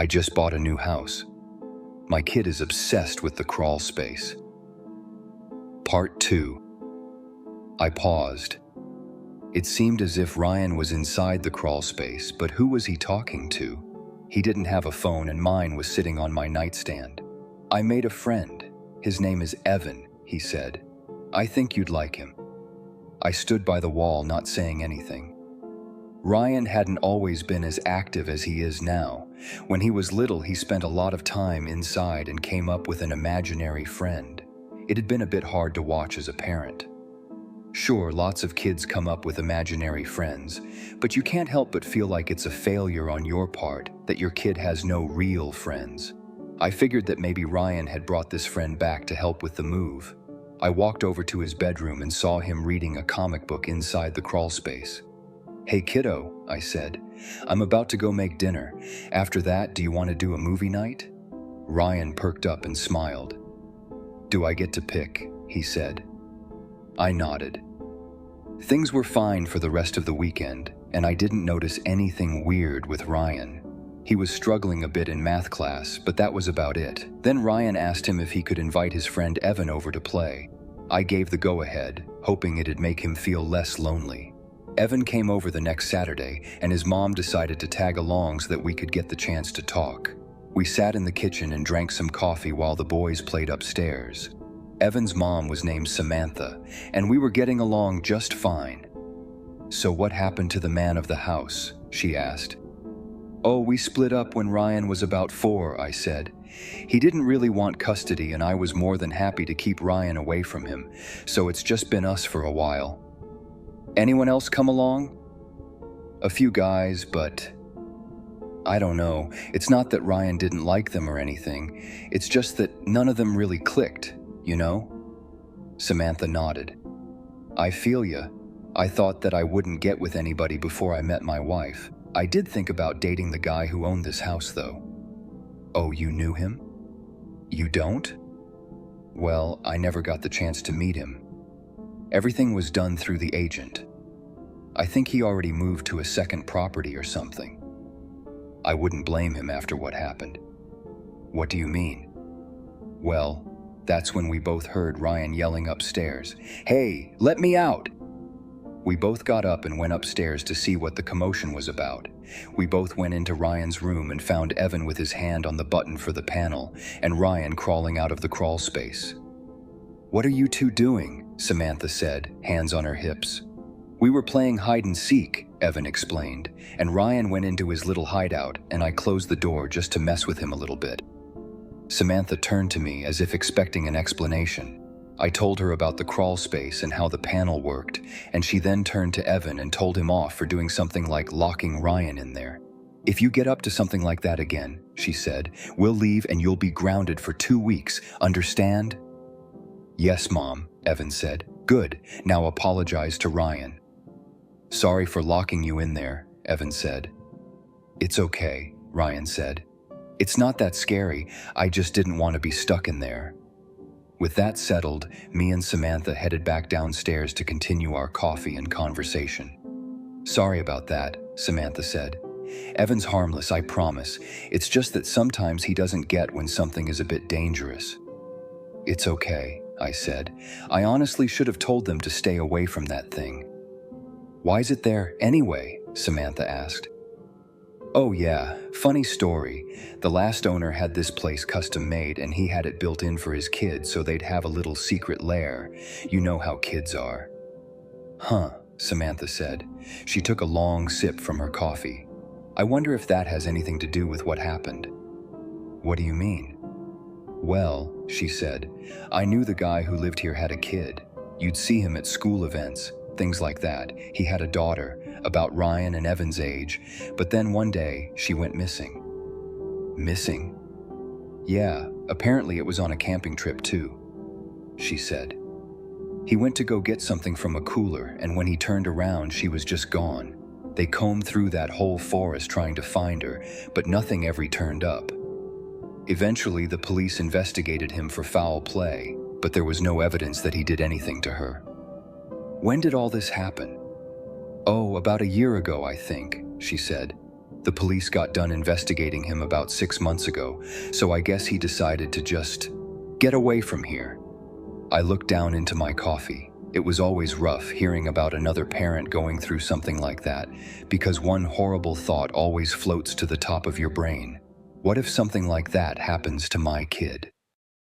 I just bought a new house. My kid is obsessed with the crawl space. Part 2. I paused. It seemed as if Ryan was inside the crawl space, but who was he talking to? He didn't have a phone and mine was sitting on my nightstand. I made a friend. His name is Evan, he said. I think you'd like him. I stood by the wall, not saying anything. Ryan hadn't always been as active as he is now. When he was little, he spent a lot of time inside and came up with an imaginary friend. It had been a bit hard to watch as a parent. Sure, lots of kids come up with imaginary friends, but you can't help but feel like it's a failure on your part that your kid has no real friends. I figured that maybe Ryan had brought this friend back to help with the move. I walked over to his bedroom and saw him reading a comic book inside the crawl space. "Hey kiddo," I said, "I'm about to go make dinner. After that, do you want to do a movie night?" Ryan perked up and smiled. "Do I get to pick?" he said. I nodded. Things were fine for the rest of the weekend, and I didn't notice anything weird with Ryan. He was struggling a bit in math class, but that was about it. Then Ryan asked him if he could invite his friend Evan over to play. I gave the go-ahead, hoping it'd make him feel less lonely. Evan came over the next Saturday, and his mom decided to tag along so that we could get the chance to talk. We sat in the kitchen and drank some coffee while the boys played upstairs. Evan's mom was named Samantha, and we were getting along just fine. "So what happened to the man of the house?" she asked. "Oh, we split up when Ryan was about 4, I said. He didn't really want custody, and I was more than happy to keep Ryan away from him, so it's just been us for a while." "Anyone else come along?" "A few guys, but I don't know. It's not that Ryan didn't like them or anything. It's just that none of them really clicked, you know?" Samantha nodded. "I feel ya. I thought that I wouldn't get with anybody before I met my wife. I did think about dating the guy who owned this house, though." "Oh, you knew him?" "You don't?" "Well, I never got the chance to meet him. Everything was done through the agent. I think he already moved to a second property or something. I wouldn't blame him after what happened." "What do you mean?" "Well, that's when we both heard Ryan yelling upstairs, 'Hey, let me out!' We both got up and went upstairs to see what the commotion was about. We both went into Ryan's room and found Evan with his hand on the button for the panel and Ryan crawling out of the crawl space. "What are you two doing?" Samantha said, hands on her hips. "We were playing hide and seek," Evan explained, and Ryan went into his little hideout and I closed the door just to mess with him a little bit. Samantha turned to me as if expecting an explanation. I told her about the crawl space and how the panel worked, and she then turned to Evan and told him off for doing something like locking Ryan in there. "If you get up to something like that again," she said, "we'll leave and you'll be grounded for 2 weeks, understand?" "Yes, Mom," Evan said. "Good, now apologize to Ryan." "Sorry for locking you in there," Evan said. "It's okay," Ryan said. "It's not that scary, I just didn't want to be stuck in there." With that settled, me and Samantha headed back downstairs to continue our coffee and conversation. "Sorry about that," Samantha said. "Evan's harmless, I promise. It's just that sometimes he doesn't get when something is a bit dangerous." "It's okay," I said. "I honestly should have told them to stay away from that thing." "Why's it there, anyway?" Samantha asked. "Oh yeah, funny story. The last owner had this place custom made and he had it built in for his kids so they'd have a little secret lair. You know how kids are." "Huh," Samantha said. She took a long sip from her coffee. "I wonder if that has anything to do with what happened." "What do you mean?" "Well," she said, "I knew the guy who lived here had a kid. You'd see him at school events, things like that. He had a daughter, about Ryan and Evan's age, but then one day she went missing." "Missing?" "Yeah, apparently it was on a camping trip too," she said. "He went to go get something from a cooler, and when he turned around, she was just gone. They combed through that whole forest trying to find her, but nothing ever turned up. Eventually, the police investigated him for foul play, but there was no evidence that he did anything to her." "When did all this happen?" "Oh, about a year ago, I think," she said. The police got done investigating him about 6 months ago, so I guess he decided to just get away from here. I looked down into my coffee. It was always rough hearing about another parent going through something like that, because one horrible thought always floats to the top of your brain. What if something like that happens to my kid?